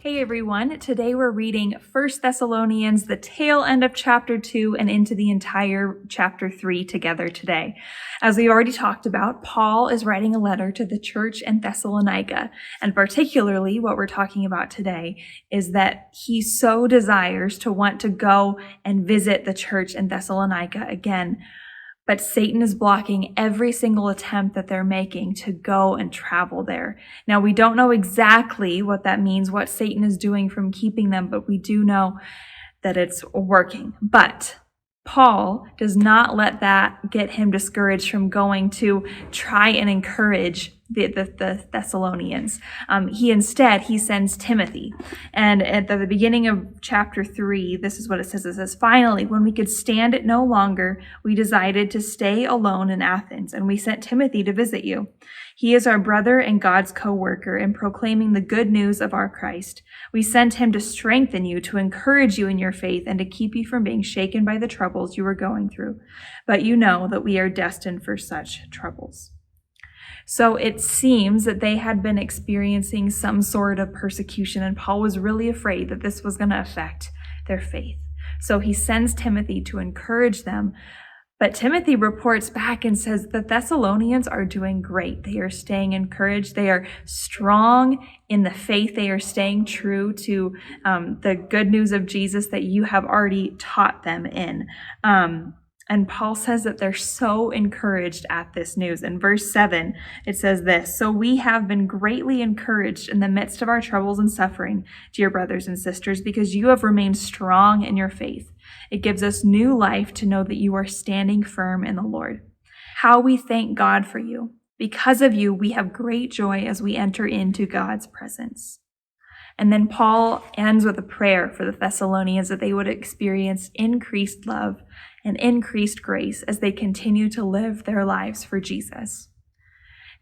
Hey everyone, today we're reading 1 Thessalonians, the tail end of chapter 2 and into the entire chapter 3 together today. As we already talked about, Paul is writing a letter to the church in Thessalonica, and particularly what we're talking about today is that he so desires to want to go and visit the church in Thessalonica again. But Satan is blocking every single attempt that they're making to go and travel there. Now, we don't know exactly what that means, what Satan is doing from keeping them, but we do know that it's working. But Paul does not let that get him discouraged from going to try and encourage the Thessalonians. He sends Timothy. And at the beginning of chapter 3, this is what it says. It says, "Finally, when we could stand it no longer, we decided to stay alone in Athens, and we sent Timothy to visit you. He is our brother and God's co-worker in proclaiming the good news of our Christ. We sent him to strengthen you, to encourage you in your faith, and to keep you from being shaken by the troubles you are going through. But you know that we are destined for such troubles." So it seems that they had been experiencing some sort of persecution, and Paul was really afraid that this was going to affect their faith. So he sends Timothy to encourage them. But Timothy reports back and says the Thessalonians are doing great. They are staying encouraged. They are strong in the faith. They are staying true to the good news of Jesus that you have already taught them in. And Paul says that they're so encouraged at this news. In verse 7, it says this, "So we have been greatly encouraged in the midst of our troubles and suffering, dear brothers and sisters, because you have remained strong in your faith. It gives us new life to know that you are standing firm in the Lord. How we thank God for you. Because of you, we have great joy as we enter into God's presence." And then Paul ends with a prayer for the Thessalonians that they would experience increased love and increased grace as they continue to live their lives for Jesus.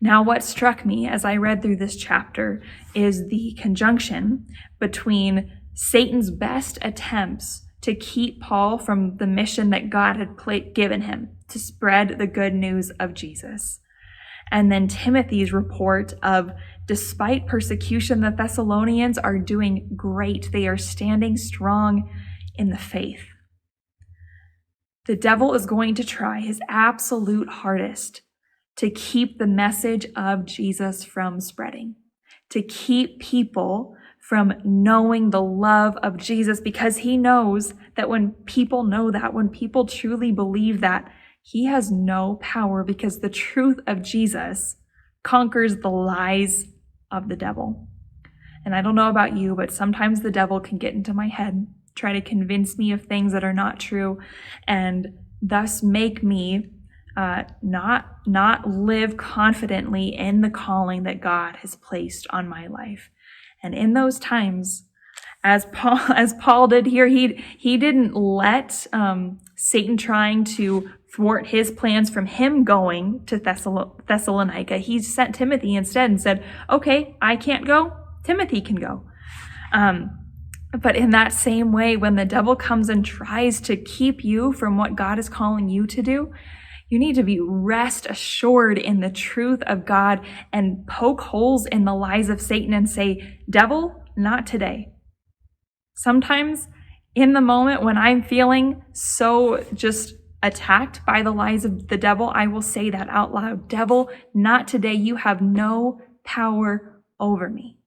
Now, what struck me as I read through this chapter is the conjunction between Satan's best attempts to keep Paul from the mission that God had given him to spread the good news of Jesus. And then Timothy's report of, despite persecution, the Thessalonians are doing great. They are standing strong in the faith. The devil is going to try his absolute hardest to keep the message of Jesus from spreading, to keep people from knowing the love of Jesus, because he knows that when people know that, when people truly believe that, he has no power, because the truth of Jesus conquers the lies of the devil. And I don't know about you, but sometimes the devil can get into my head, try to convince me of things that are not true, and thus make me not live confidently in the calling that God has placed on my life. And in those times, as Paul did here, he didn't let Satan trying to thwart his plans from him going to Thessalonica. He sent Timothy instead and said, "Okay, I can't go, Timothy can go." But in that same way, when the devil comes and tries to keep you from what God is calling you to do, you need to be rest assured in the truth of God and poke holes in the lies of Satan and say, "Devil, not today." Sometimes in the moment when I'm feeling so just attacked by the lies of the devil, I will say that out loud. "Devil, not today. You have no power over me."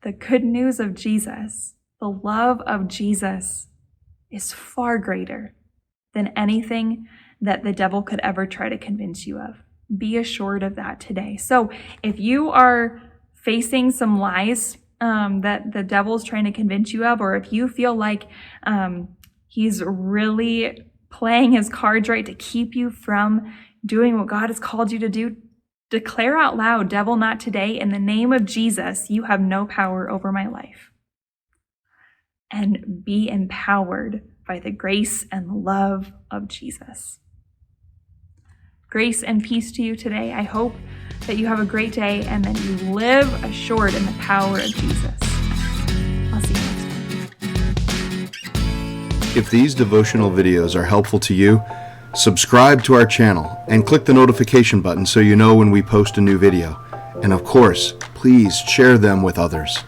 The good news of Jesus, the love of Jesus, is far greater than anything that the devil could ever try to convince you of. Be assured of that today. So if you are facing some lies that the devil's trying to convince you of, or if you feel like he's really playing his cards right to keep you from doing what God has called you to do, declare out loud, "Devil, not today. In the name of Jesus, you have no power over my life." And be empowered by the grace and love of Jesus. Grace and peace to you today. I hope that you have a great day and that you live assured in the power of Jesus. I'll see you next time. If these devotional videos are helpful to you, subscribe to our channel and click the notification button so you know when we post a new video. And of course, please share them with others.